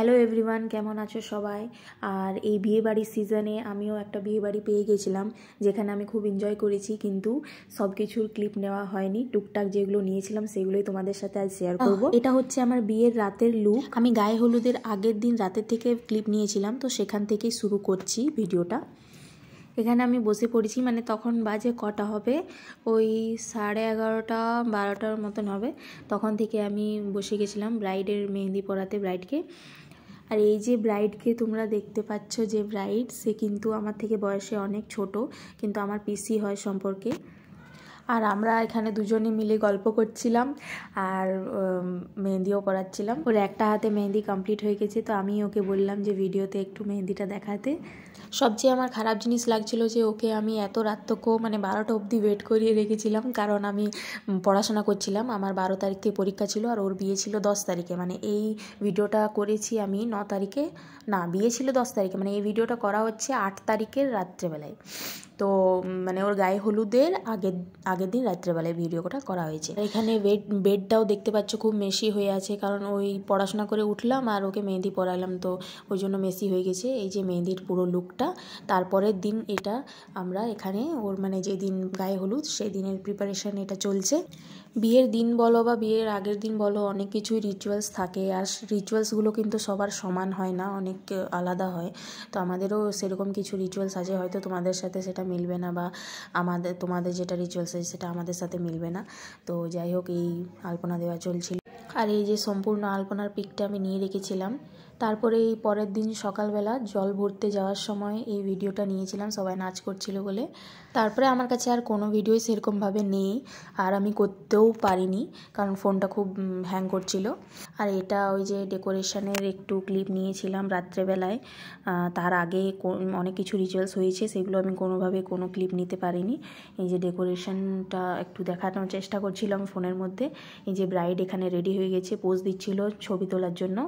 Hello everyone, কেমন আছো সবাই? আর এই বিয়ে বাড়ির সিজনে আমিও একটা বিয়ে বাড়ি পেয়ে গেছিলাম, যেখানে আমি খুব এনজয় করেছি, কিন্তু সব কিছুর ক্লিপ নেওয়া হয়নি। টুকটাক যেগুলো নিয়েছিলাম সেগুলোই তোমাদের সাথে আজ শেয়ার করব। এটা হচ্ছে আমার বিয়ের রাতের লুক। আমি গায়ে হলুদের আগের দিন রাতের থেকে ক্লিপ নিয়েছিলাম, তো সেখান থেকেই শুরু করছি ভিডিওটা। এখানে আমি বসে পড়েছি, মানে তখন বাজে কটা হবে, ওই 11:30 12টার মতন হবে। তখন থেকে আমি বসে গেছিলাম ব্রাইডের মেহেন্দি পরাতে ব্রাইডকে। আর এই যে ব্রাইডকে তোমরা দেখতে পাচ্ছ, যে ব্রাইড, সে কিন্তু আমার থেকে বয়সে অনেক ছোট, কিন্তু আমার পিসি হয় সম্পর্কে। আর আমরা এখানে দুজনে মিলে গল্প করছিলাম আর মেহেন্দিও পরাচ্ছিলাম। ওর একটা হাতে মেহেন্দি কমপ্লিট হয়ে গেছে, তো আমি ওকে বললাম যে ভিডিওতে একটু মেহেন্দিটা দেখাতে। সবচেয়ে আমার খারাপ জিনিস লাগছিল যে ওকে আমি এত রাত্রকেও, মানে 12টা অবধি ওয়েট করিয়ে রেখেছিলাম, কারণ আমি পড়াশোনা করছিলাম। আমার 12 তারিখ থেকে পরীক্ষা ছিল আর ওর বিয়ে ছিল 10 তারিখে। মানে এই ভিডিওটা করেছি আমি 9 তারিখে, না বিয়ে ছিল 10 তারিখে, মানে এই ভিডিওটা করা হচ্ছে 8 তারিখের রাত্রেবেলায়। তো মানে ওর গায়ে হলুদের আগের দিন রাত্রেবেলায় ভিডিওটা করা হয়েছে। এখানে বেডটাও দেখতে পাচ্ছ খুব মেশি হয়ে আছে, কারণ ওই পড়াশোনা করে উঠলাম আর ওকে মেহেন্দি পরালাম, তো ওই জন্য মেশি হয়ে গেছে। এই যে মেহেন্দির পুরো লুকটা। তারপরের দিন এটা আমরা এখানে ওর, মানে যেদিন গায়ে হলুদ সেই দিনের প্রিপারেশান এটা চলছে। বিয়ের দিন বলো বা বিয়ের আগের দিন বলো, অনেক কিছুই রিচুয়ালস থাকে, আর রিচুয়ালসগুলো কিন্তু সবার সমান হয় না, অনেক আলাদা হয়। তো আমাদেরও সেরকম কিছু রিচুয়ালস আছে, হয়তো তোমাদের সাথে সেটা মিলবে না, বা তোমাদের যেটা রিচুয়ালস আছে সেটা আমাদের সাথে মিলবে না। তো যাই হোক, এই আলপনা দেওয়া চলছিল। আর এই যে সম্পূর্ণ আলপনার পিকটা আমি নিয়ে রেখেছিলাম। তারপরে এই পরের দিন সকালবেলা জল ভরতে যাওয়ার সময় এই ভিডিওটা নিয়েছিলাম, সবাই নাচ করছিল বলে। তারপরে আমার কাছে আর কোনো ভিডিওই সেরকমভাবে নেই, আর আমি করতেও পারিনি, কারণ ফোনটা খুব হ্যাং করছিল। আর এটা ওই যে ডেকোরেশনের একটু ক্লিপ নিয়েছিলাম রাত্রেবেলায়। তার আগে অনেক কিছু রিচুয়ালস হয়েছে, সেগুলো আমি কোনোভাবে কোনো ক্লিপ নিতে পারিনি। এই যে ডেকোরেশনটা একটু দেখানোর চেষ্টা করছিলাম ফোনের মধ্যে। এই যে ব্রাইড এখানে রেডি হয়ে গেছে, পোজ দিচ্ছিল ছবি তোলার জন্য।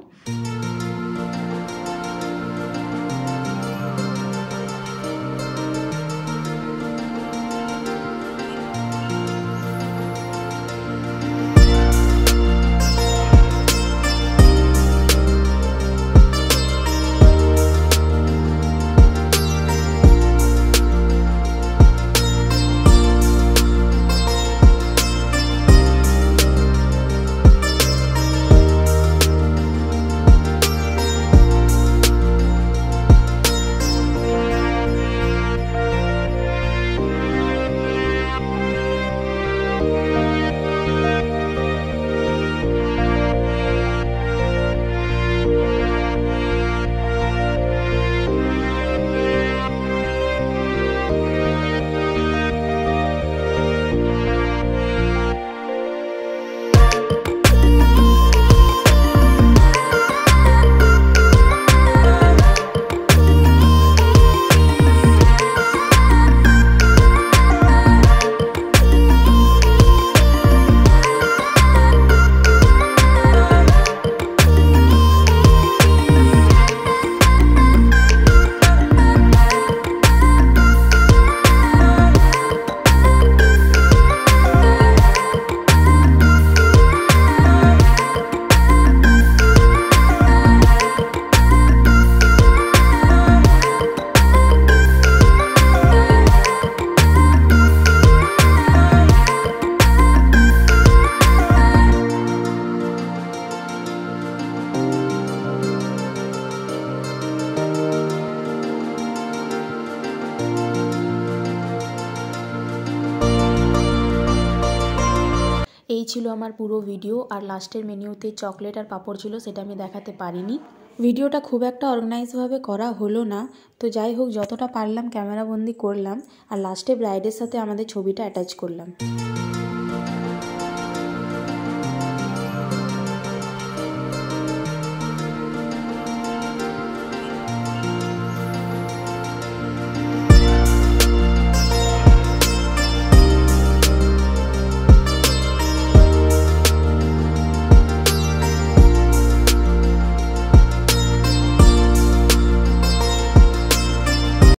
এই ছিল আমার পুরো ভিডিও। আর লাস্টের মেনুতে চকলেট আর পাঁপড় ছিল, সেটা আমি দেখাতে পারিনি। ভিডিওটা খুব একটা অর্গানাইজভাবে করা হলো না, তো যাই হোক যতটা পারলাম ক্যামেরাবন্দি করলাম, আর লাস্টে ব্রাইডের সাথে আমাদের ছবিটা অ্যাটাচ করলাম।